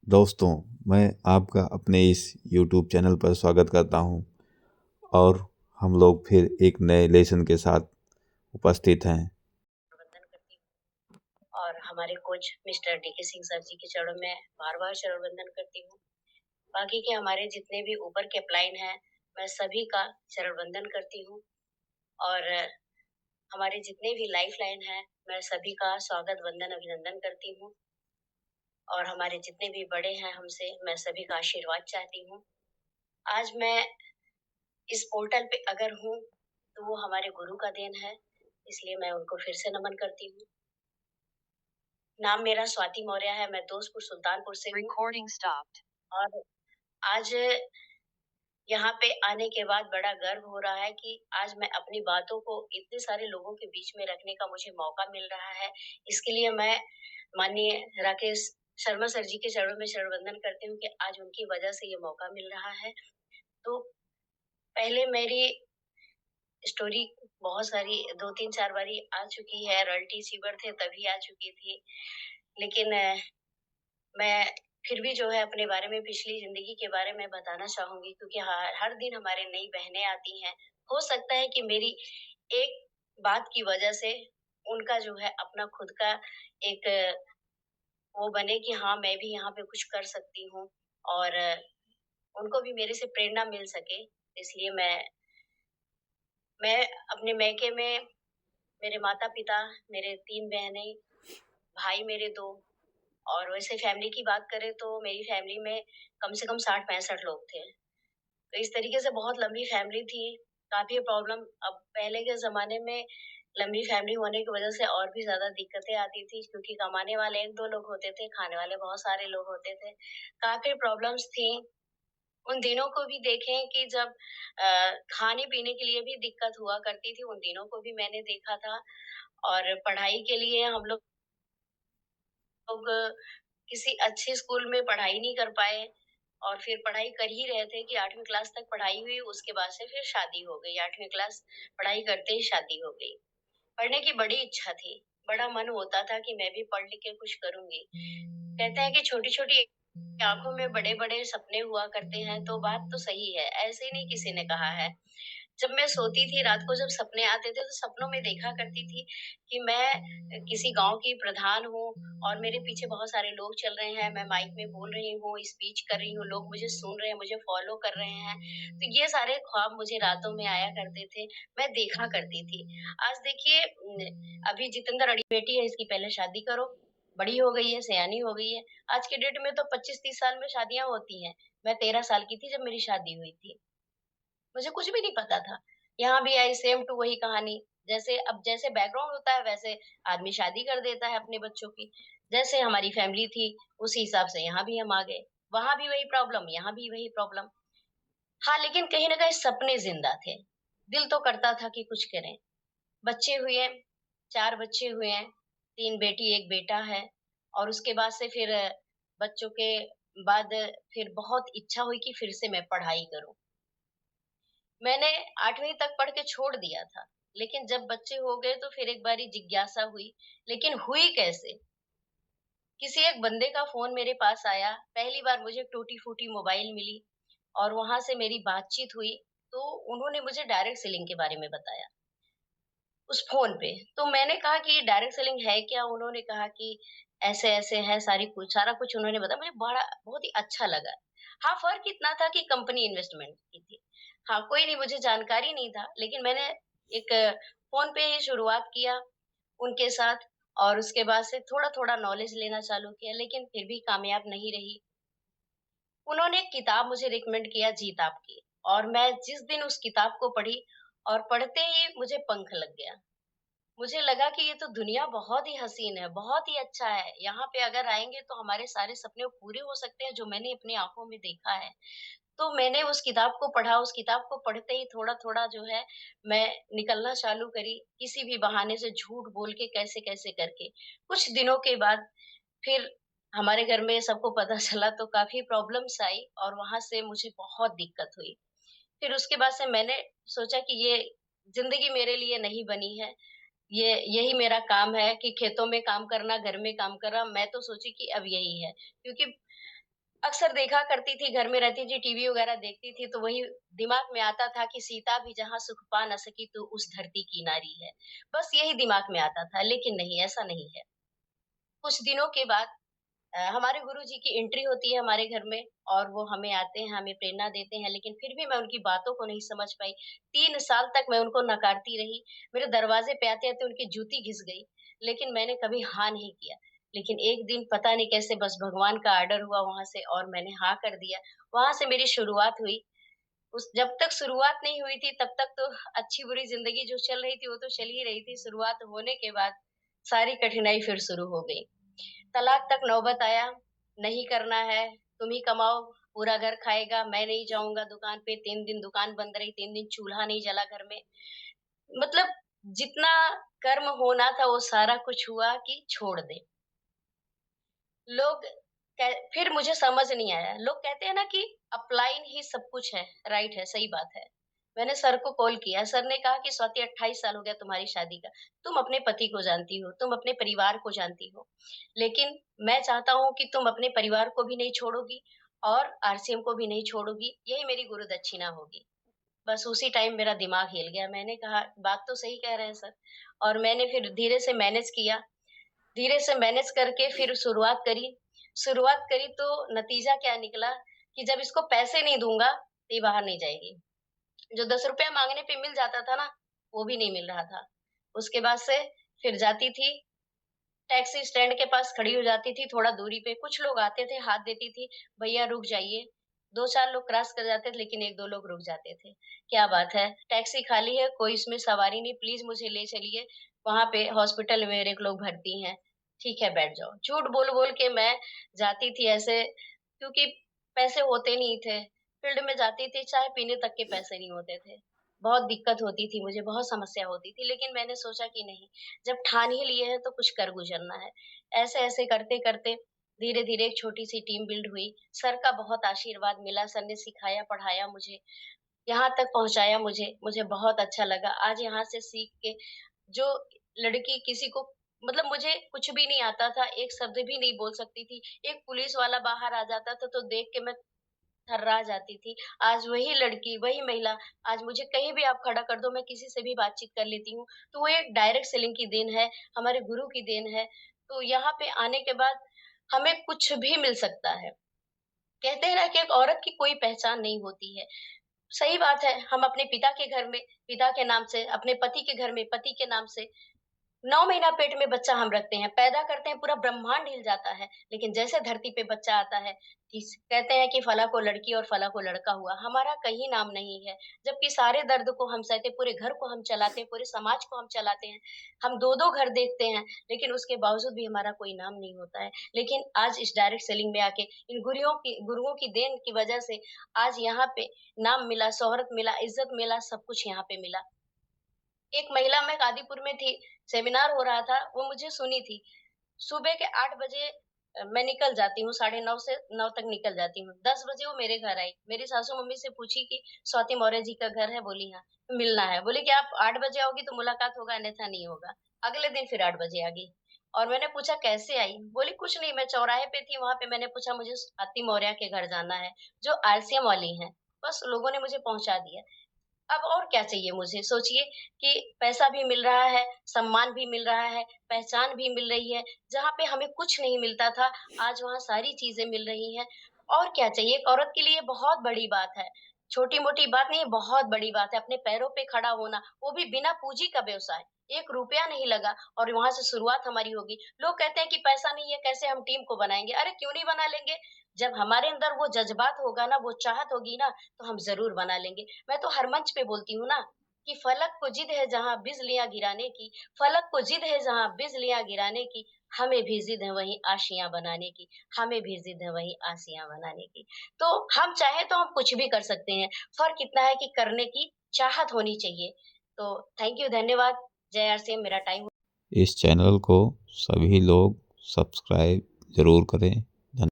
दोस्तों, मैं आपका अपने इस YouTube चैनल पर स्वागत करता हूं और हम लोग फिर एक नए लेसन के साथ उपस्थित हैं। वंदन करती हूँ और हमारे coach mister DK Singh sir ji के चरणों में बार बार चरण वंदन करती हूँ। बाकी के हमारे जितने भी ऊपर के अपलाइन हैं, मैं सभी का चरण वंदन करती हूँ और हमारे जितने भी लाइफ लाइन हैं, मैं सभी का स्वागत वंदन अभिनंदन करती हूँ और हमारे जितने भी बड़े हैं हमसे, मैं सभी का आशीर्वाद चाहती हूँ। आज मैं इस पोर्टल पे अगर हूँ, तो वो हमारे गुरु का देन है, इसलिए मैं उनको फिर से नमन करती हूँ। नाम मेरा स्वाति मौर्य है, मैं दोस्तपुर सुल्तानपुर से हूँ। Recording stopped. और आज यहाँ पे आने के बाद बड़ा गर्व हो रहा है कि आज मैं अपनी बातों को इतने सारे लोगों के बीच में रखने का मुझे मौका मिल रहा है। इसके लिए मैं माननीय राकेश शर्मा सर जी के चरणों में शरण वंदन करती हूँ कि आज उनकी वजह से ये मौका मिल रहा है। तो पहले मेरी स्टोरी बहुत सारी 2-3-4 बारी आ चुकी है, रॉयल्टी रिसीवर थे तभी आ चुकी थी। लेकिन मैं फिर भी जो है अपने बारे में पिछली ज़िंदगी के बारे में बताना चाहूँगी क्योंकि हर दिन हमारे नई बहनें आती हैं। हो सकता है कि मेरी एक बात की वज़ह से उनका जो है अपना खुद का एक वो बने कि हाँ, मैं भी यहाँ पे कुछ कर सकती हूँ और उनको भी मेरे से प्रेरणा मिल सके। इसलिए मैं अपने मायके में मेरे माता-पिता, मेरे 3 बहनें, भाई मेरे 2 और वैसे फैमिली की बात करें तो मेरी फैमिली में कम से कम 60-65 लोग थे। तो इस तरीके से बहुत लंबी फैमिली थी, काफ़ी प्रॉब्लम अब पहले के ज़माने में लंबी फैमिली होने की वज़ह से और भी ज़्यादा दिक्कतें आती थी क्योंकि कमाने वाले 1-2 लोग होते थे, खाने वाले बहुत सारे लोग होते थे। काफ़ी प्रॉब्लम्स थी। उन दिनों को भी देखें कि जब खाने-पीने के लिए भी दिक्कत हुआ करती थी, उन दिनों को भी मैंने देखा था और पढ़ाई के लिए हम लोग किसी अच्छे स्कूल में पढ़ाई नहीं कर पाए और फिर पढ़ाई कर ही रहे थे कि 8वीं क्लास तक पढ़ाई हुई, उसके बाद से फिर शादी हो गई। 8वीं क्लास पढ़ाई करते ही शादी हो गई। पढ़ने की बड़ी इच्छा थी, बड़ा मन होता था कि मैं भी पढ़ लिख के कुछ करूँगी। कहते हैं कि छोटी-छोटी आँखों में बड़े-बड़े सपने हुआ करते हैं, तो बात तो सही है, ऐसे नहीं किसी ने कहा है। जब मैं सोती थी रात को जब सपने आते थे, तो सपनों में देखा करती थी कि मैं किसी गाँव की प्रधान हूँ और मेरे पीछे बहुत सारे लोग चल रहे हैं, मैं माइक में बोल रही हूँ, स्पीच कर रही हूँ, लोग मुझे सुन रहे हैं, मुझे फ़ॉलो कर रहे हैं। तो ये सारे ख्वाब मुझे रातों में आया करते थे, मैं देखा करती थी। आज देखिए अभी जितेंद्र अड़ी बेटी है, इसकी पहले शादी करो, बड़ी हो गई है, सयानी हो गई है। आज के डेट में तो 25-30 साल में शादियाँ होती हैं। मैं 13 साल की थी जब मेरी शादी हुई थी। मुझे कुछ भी नहीं पता था। यहाँ भी आई सेम टू वही कहानी। जैसे बैकग्राउंड होता है वैसे आदमी शादी कर देता है अपने बच्चों की। जैसे हमारी फैमिली थी उसी हिसाब से यहाँ भी हम आ गए। वहाँ भी वही प्रॉब्लम, यहाँ भी वही प्रॉब्लम। हाँ, लेकिन कहीं न कहीं सपने ज़िंदा थे। दिल तो करता था कि कुछ करें। बच्चे हुए, 4 बच्चे हुए हैं, 3 बेटी 1 बेटा है और उसके बाद से फिर बच्चों के बाद फिर बहुत इच्छा हुई कि फिर से मैं पढ़ाई करूँ। मैंने 8वीं तक पढ़ के छोड़ दिया था, लेकिन जब बच्चे हो गए तो फिर एक बारी जिज्ञासा हुई, लेकिन हुई कैसे? किसी एक बंदे का फ़ोन मेरे पास आया, पहली बार मुझे टूटी-फूटी मोबाइल मिली और वहाँ से मेरी बातचीत हुई, तो उन्होंने मुझे डायरेक्ट सेलिंग के बारे में बताया, उस फ़ोन पे। तो मैंने कहा कि डायरेक्ट सेलिंग है क्या? उन्होंने कहा कि ऐसे-ऐसे है सारा कुछ उन्होंने बताया, मुझे बड़ा बहुत ही अच्छा लगा। हाँ, फ़र्क इतना था कि कंपनी इन्वेस्टमेंट की थी। हाँ, कोई नहीं मुझे जानकारी नहीं था, लेकिन मैंने एक फ़ोन पे ही शुरुआत किया उनके साथ और उसके बाद से थोड़ा-थोड़ा नॉलेज लेना चालू किया, लेकिन फिर भी कामयाब नहीं रही। उन्होंने एक किताब मुझे रिकमेंड किया जीत आपकी और मैं जिस दिन उस किताब को पढ़ी और पढ़ते ही मुझे पंख लग गया। मुझे लगा कि ये तो दुनिया बहुत ही हसीन है, बहुत ही अच्छा है। यहाँ पे अगर आएँगे तो हमारे सारे सपने पूरे हो सकते हैं जो मैंने अपनी आँखों में देखा है। तो मैंने उस किताब को पढ़ा, उस किताब को पढ़ते ही थोड़ा-थोड़ा जो है मैं निकलना चालू करी, किसी भी बहाने से झूठ बोल के कैसे-कैसे करके। कुछ दिनों के बाद फिर हमारे घर में सबको पता चला तो काफ़ी प्रॉब्लम्स आई और वहाँ से मुझे बहुत दिक्कत हुई। फिर उसके बाद से मैंने सोचा कि ये ज़िंदगी मेरे लिए नहीं बनी है। यही मेरा काम है कि खेतों में काम करना, घर में काम करना, मैं तो सोची कि अब यही है। क्योंकि अक्सर देखा करती थी, घर में रहती थी, टीवी वगैरह देखती थी, तो वही दिमाग में आता था कि सीता भी जहाँ सुख पा न सकी, तो उस धरती की नारी है। बस यही दिमाग में आता था, लेकिन नहीं, ऐसा नहीं है। कुछ दिनों के बाद हमारे गुरुजी की एंट्री होती है हमारे घर में और वो हमें आते हैं, हमें प्रेरणा देते हैं, लेकिन फिर भी मैं उनकी बातों को नहीं समझ पाई। 3 साल तक मैं उनको नकारती रही। मेरे दरवाज़े पे आते-आते उनकी जूती घिस गई, लेकिन मैंने कभी हाँ नहीं किया। लेकिन एक दिन पता नहीं कैसे बस भगवान का ऑर्डर हुआ वहाँ से और मैंने हाँ कर दिया। वहाँ से मेरी शुरुआत हुई। उस जब तक शुरुआत नहीं हुई थी तब तक तो अच्छी-बुरी ज़िंदगी जो चल रही थी वो तो चल ही रही थी। शुरुआत होने के बाद सारी कठिनाई फिर शुरू हो गई। तलाक तक नौबत आया, नहीं करना है, तुम ही कमाओ, पूरा घर खाएगा, मैं नहीं जाऊँगा दुकान पे, 3 दिन दुकान बंद रही, 3 दिन चूल्हा नहीं जला घर में। मतलब जितना कर्म होना था वो सारा कुछ हुआ कि छोड़ दे। लोग फिर मुझे समझ नहीं आया, लोग कहते हैं ना कि अपलाइन ही सब कुछ है, राइट है, सही बात है। मैंने सर को कॉल किया, सर ने कहा कि स्वाति 28 साल हो गया तुम्हारी शादी का, तुम अपने पति को जानती हो, तुम अपने परिवार को जानती हो, लेकिन मैं चाहता हूँ कि तुम अपने परिवार को भी नहीं छोड़ोगी और आरसीएम को भी नहीं छोड़ोगी, यही मेरी गुरु दक्षिणा होगी। बस उसी टाइम मेरा दिमाग हिल गया, मैंने कहा बात तो सही कह रहे हैं सर और मैंने फिर धीरे से मैनेज किया। धीरे से मैनेज करके फिर शुरुआत करी। शुरुआत करी तो नतीजा क्या निकला कि जब इसको पैसे नहीं दूँगा, तो ये बाहर नहीं जाएगी। जो ₹10 माँगने पे मिल जाता था ना, वो भी नहीं मिल रहा था। उसके बाद से फिर जाती थी, टैक्सी स्टैंड के पास खड़ी हो जाती थी थोड़ा दूरी पे, कुछ लोग आते थे, हाथ देती थी, भैया रुक जाइए। 2-4 लोग क्रॉस कर जाते थे, लेकिन 1-2 लोग रुक जाते थे। क्या बात है, टैक्सी खाली है, कोई इसमें सवारी नहीं, प्लीज़ मुझे ले चलिए, वहाँ पे हॉस्पिटल में मेरे लोग भर्ती हैं। ठीक है, बैठ जाओ। झूठ बोल-बोल के मैं जाती थी ऐसे क्योंकि पैसे होते नहीं थे। फील्ड में जाती थी, चाय पीने तक के पैसे नहीं होते थे। बहुत दिक्कत होती थी मुझे, बहुत समस्या होती थी, लेकिन मैंने सोचा कि नहीं, जब ठान ही लिए हैं तो कुछ कर गुज़रना है। ऐसे-ऐसे करते-करते धीरे-धीरे एक छोटी-सी टीम बिल्ड हुई। सर का बहुत आशीर्वाद मिला, सर ने सिखाया, पढ़ाया मुझे, यहाँ तक पहुँचाया मुझे बहुत अच्छा लगा। आज यहाँ से सीख के जो लड़की किसी को मतलब मुझे कुछ भी नहीं आता था, एक शब्द भी नहीं बोल सकती थी। एक पुलिस वाला बाहर आ जाता था तो देख के मैं थर्रा जाती थी। आज वही लड़की, वही महिला आज मुझे कहीं भी आप खड़ा कर दो, मैं किसी से भी बातचीत कर लेती हूँ। तो वो एक डायरेक्ट सेलिंग की देन है, हमारे गुरु की देन है। तो यहाँ पे आने के बाद हमें कुछ भी मिल सकता है। कहते हैं ना कि एक औरत की कोई पहचान नहीं होती है। सही बात है, हम अपने पिता के घर में पिता के नाम से, अपने पति के घर में पति के नाम से 9 महीना पेट में बच्चा हम रखते हैं, पैदा करते हैं, पूरा ब्रह्मांड हिल जाता है। लेकिन जैसे धरती पे बच्चा आता है, कहते हैं कि फला को लड़की और फला को लड़का हुआ, हमारा कहीं नाम नहीं है। जबकि सारे दर्द को हम सहते, पूरे घर को हम चलाते हैं, पूरे समाज को हम चलाते हैं। हम 2-2 घर देखते हैं, लेकिन उसके बावजूद भी हमारा कोई नाम नहीं होता है। लेकिन आज इस डायरेक्ट सेलिंग में आके इन गुरुओं की देन की वजह से आज यहाँ पे नाम मिला, शोहरत मिला, इज़्ज़त मिला, सब कुछ यहाँ पे मिला। एक महिला मैं कादीपुर में थी, सेमिनार हो रहा था, वो मुझे सुनी थी। सुबह के 8 बजे मैं निकल जाती हूँ, साढ़े 9 से 9 तक निकल जाती हूँ। 10 बजे वो मेरे घर आई। मेरी सासू मम्मी से पूछी कि स्वाति मौर्य जी का घर है? बोली हाँ, मिलना है। बोली कि आप 8 बजे आओगी तो मुलाकात होगा अन्यथा नहीं होगा। अगले दिन फिर 8 बजे आ गई और मैंने पूछा कैसे आई? बोली कुछ नहीं मैं चौराहे पे थी, वहाँ पे मैंने पूछा मुझे स्वाति मौर्य के घर जाना है, जो आरसीएम वाली हैं। बस लोगों ने मुझे पहुँचा दिया। अब और क्या चाहिए मुझे? सोचिए कि पैसा भी मिल रहा है, सम्मान भी मिल रहा है, पहचान भी मिल रही है, जहाँ पे हमें कुछ नहीं मिलता था, आज वहाँ सारी चीज़ें मिल रही हैं। और क्या चाहिए? एक औरत के लिए बहुत बड़ी बात है। छोटी-मोटी बात नहीं है, बहुत बड़ी बात है, अपने पैरों पे खड़ा होना, वो भी बिना पूँजी का व्यवसाय। ₹1 नहीं लगा और वहाँ से शुरुआत हमारी होगी। लोग कहते हैं कि पैसा नहीं है, कैसे हम टीम को बनाएँगे? अरे क्यों नहीं बना लेंगे? जब हमारे अंदर वो जज़्बात होगा ना, वो चाहत होगी ना, तो हम ज़रूर बना लेंगे। मैं तो हर मंच पे बोलती हूँ ना कि फलक को जिद है जहाँ बिजलियाँ गिराने की, फलक को जिद है जहाँ बिजलियाँ गिराने की, हमें भी जिद है वहीं आशियाँ बनाने की, हमें भी जिद है वहीं आसियाँ बनाने की। तो हम चाहें तो हम कुछ भी कर सकते हैं, फ़र्क इतना है कि करने की चाहत होनी चाहिए। तो थैंक यू, धन्यवाद। जय आरसीएम, मेरा टाइम इस चैनल को सभी लोग सब्सक्राइब ज़रूर करें